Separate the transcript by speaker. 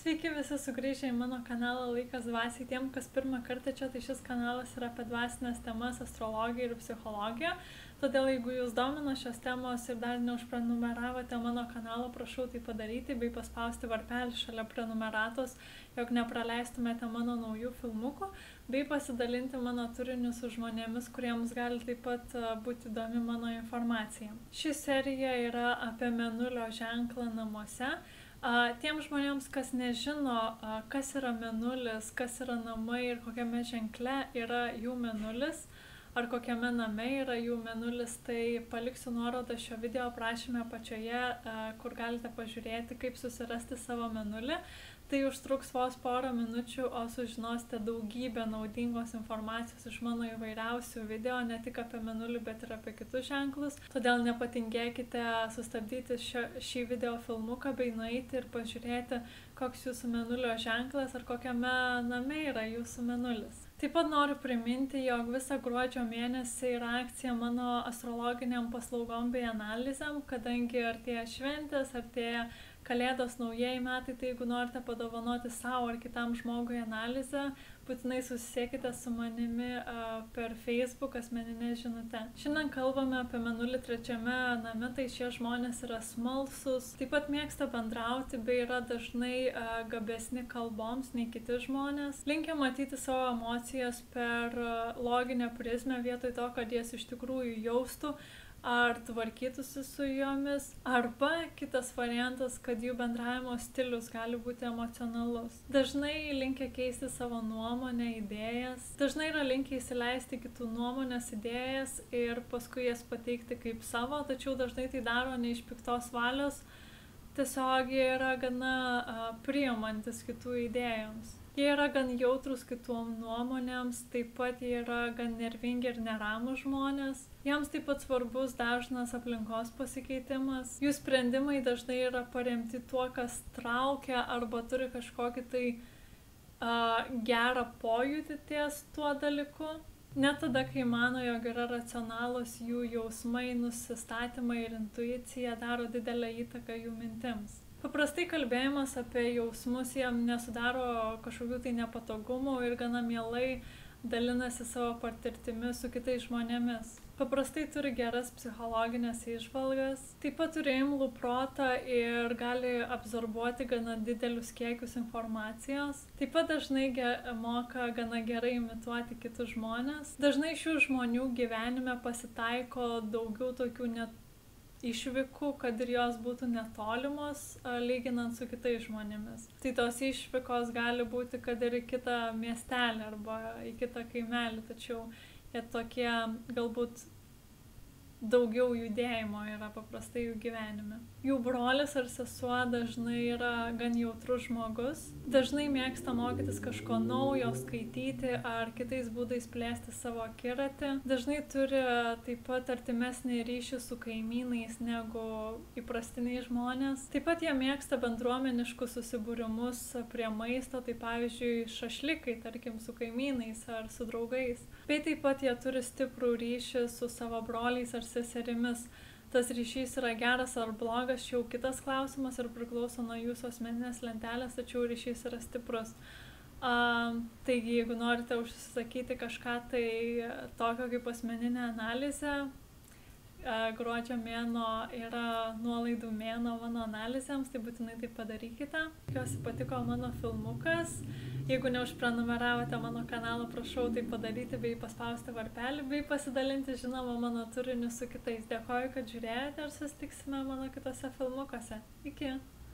Speaker 1: Sveiki visi sugrįžę į mano kanalą Laikas dvasiai. Tiem, kas pirmą kartą čia, tai šis kanalas yra apie dvasinės temas, astrologiją ir psichologiją. Todėl, jeigu jūs domina šios temos ir dar neužprenumeravote mano kanalą, prašau tai padaryti bei paspausti varpelį šalia prenumeratos, jog nepraleistumėte mano naujų filmukų, bei pasidalinti mano turiniu su žmonėmis, kuriems gali taip pat būti įdomi mano informacija. Ši serija yra apie mėnulio ženklą namuose. Tiem žmonėms, kas nežino, kas yra mėnulis, kas yra namai ir kokiame ženkle yra jų mėnulis, ar kokiame name yra jų mėnulis, tai paliksiu nuorodą šio video aprašyme apačioje, kur galite pažiūrėti, kaip susirasti savo mėnulį. Tai užtruks vos porą minučių, o sužinosite daugybę naudingos informacijos iš mano įvairiausių video, ne tik apie mėnulį, bet ir apie kitus ženklus. Todėl nepatingėkite sustabdyti šį video filmuką bei nueiti ir pažiūrėti, koks jūsų mėnulio ženklas ar kokiame name yra jūsų mėnulis. Taip pat noriu priminti, jog visą gruodžio mėnesį yra akcija mano astrologiniam paslaugom bei analizėm, kadangi artėja šventės, artėja Kalėdos, naujieji metai, tai jeigu norite padovanoti savo ar kitam žmogui analizę, būtinai susisiekite su manimi per Facebook asmeninę žinutę. Šiandien kalbame apie mėnulį trečiame name, tai šie žmonės yra smalsūs, taip pat mėgsta bendrauti bei yra dažnai gabesni kalboms nei kiti žmonės. Linkę matyti savo emocijas per loginę prizmę vietoj to, kad jas iš tikrųjų jaustų ar tvarkytųsi su jomis, arba kitas variantas, kad jų bendravimo stilius gali būti emocionalus. Dažnai linkę keisti savo nuomonę, idėjas, dažnai yra linkę įsileisti kitų nuomonės, idėjas ir paskui jas pateikti kaip savo, tačiau dažnai tai daro ne iš piktos valios, tiesiog jie yra gana priimantis kitų idėjoms. Jie yra gan jautrus kitom nuomonėms, taip pat jie yra gan nervingi ir neramūs žmonės. Jiems taip pat svarbus dažnas aplinkos pasikeitimas. Jų sprendimai dažnai yra paremti tuo, kas traukia arba turi kažkokį tai gerą pojūtį ties tuo dalyku. Net tada, kai mano, jog yra racionalūs, jų jausmai, nusistatymai ir intuicija daro didelę įtaką jų mintims. Paprastai kalbėjimas apie jausmus jam nesudaro kažkokių tai nepatogumų ir gana mielai dalinasi savo patirtimi su kitais žmonėmis. Paprastai turi geras psichologinės įžvalgas, taip pat turi imlų protą ir gali absorbuoti gana didelius kiekius informacijos. Taip pat dažnai moka gana gerai imituoti kitus žmonės. Dažnai šių žmonių gyvenime pasitaiko daugiau tokių net išvykų, kad ir jos būtų netolimos, lyginant su kitais žmonėmis. Tai tos išvykos gali būti, kad ir į kitą miestelį arba į kitą kaimelį, tačiau jie tokie galbūt daugiau judėjimo yra paprastai jų gyvenime. Jų brolis ar sesuo dažnai yra gan jautrus žmogus, dažnai mėgsta mokytis kažko naujo, skaityti ar kitais būdais plėsti savo akiratį. Dažnai turi taip pat artimesnį ryšį su kaimynais negu įprastiniai žmonės. Taip pat jie mėgsta bendruomeniškus susibūrimus prie maisto, tai pavyzdžiui šašlikai, tarkim, su kaimynais ar su draugais. Bei taip pat jie turi stiprų ryšį su savo broliais ar seserimis. Tas ryšys yra geras ar blogas, čia jau kitas klausimas ir priklauso nuo jūsų asmeninės lentelės, tačiau ryšys yra stiprus. Taigi, jeigu norite užsisakyti kažką tai tokio kaip asmeninė analizė, gruodžio mėnuo yra nuolaidų mėnuo mano analizėms, tai būtinai tai padarykite. Tikiuosi patiko mano filmukas. Jeigu neužprenumeravote mano kanalą, prašau tai padaryti bei paspausti varpelį, bei pasidalinti, žinoma, mano turiniu su kitais. Dėkoju, kad žiūrėjote ir susitiksime mano kitose filmukuose. Iki!